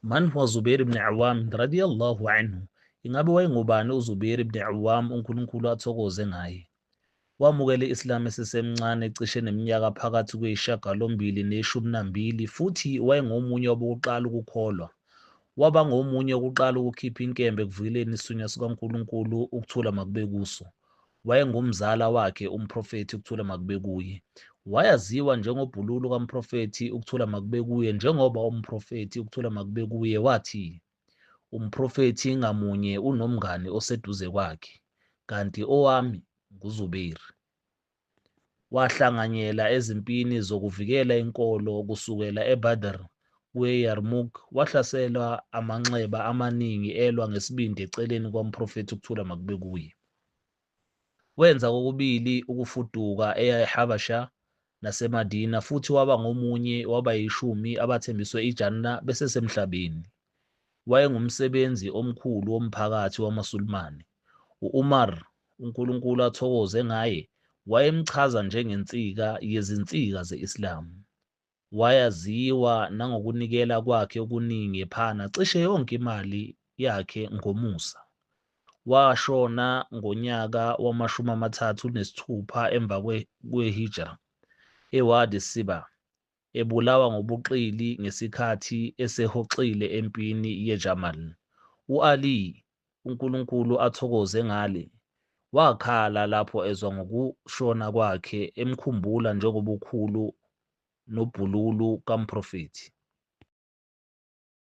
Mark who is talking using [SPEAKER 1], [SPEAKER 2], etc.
[SPEAKER 1] Man huwa Zubair ibn Awam radiyallahu anhu? Ingabe wayengubani uZubair ibn Awam uNkulunkulu athokoze ngaye? Wamukela i-Islam esesemncane cishe neminyaka phakathi kweyishagalombili neshumi nambili futhi wayengomunye wabokuqala ukukholwa. Waba ngomunye wokuqala ukukhipha inkembe ekuvikeleni isithunywa sikaNkulunkulu ukuthula makube kuso. Wayengumzala wakhe umprofethi ukuthula makube kuye. Wayaziwa njengobhululu kamprofethi ukuthula makube kuye njengoba umprofethi ukuthula makube kuye wathi, umprofethi ngamunye unomngane oseduze kwakhe, kanti owami nguZubair. Wahlanganyela ezimpini zokuvikela inkolo kusukela eBadr kuye eYarmouk. Wahlaselwa amanxeba amaningi elwa ngesibindi eceleni komprofethi ukuthula makube kuye. Wenza kokubili ukufuduka eya eHabasha naseMadina futhi waba ngomunye wabayishumi abathembiswe iJannah besesemhlabeni. Wayengumsebenzi omkhulu womphakathi wamaSulumane. U-Umar, uNkulunkulu athokoze ngaye, wayemchaza njengensika yezinsika ze-Islam. Wayaziwa nangokunikela kwakhe okuningi ephana cishe yonke imali yakhe ngomusa. Washona ngonyaka wama-36 emva kweHijra eWadi Siba, ebulawa ngobuqili ngesikhathi esehoxile empini yeJamal. U-Ali, uNkulunkulu athokoze ngale, wakhala lapho ezwa ngokushona kwakhe emkhumbula njengobukhulu nobhululu kamprofethi.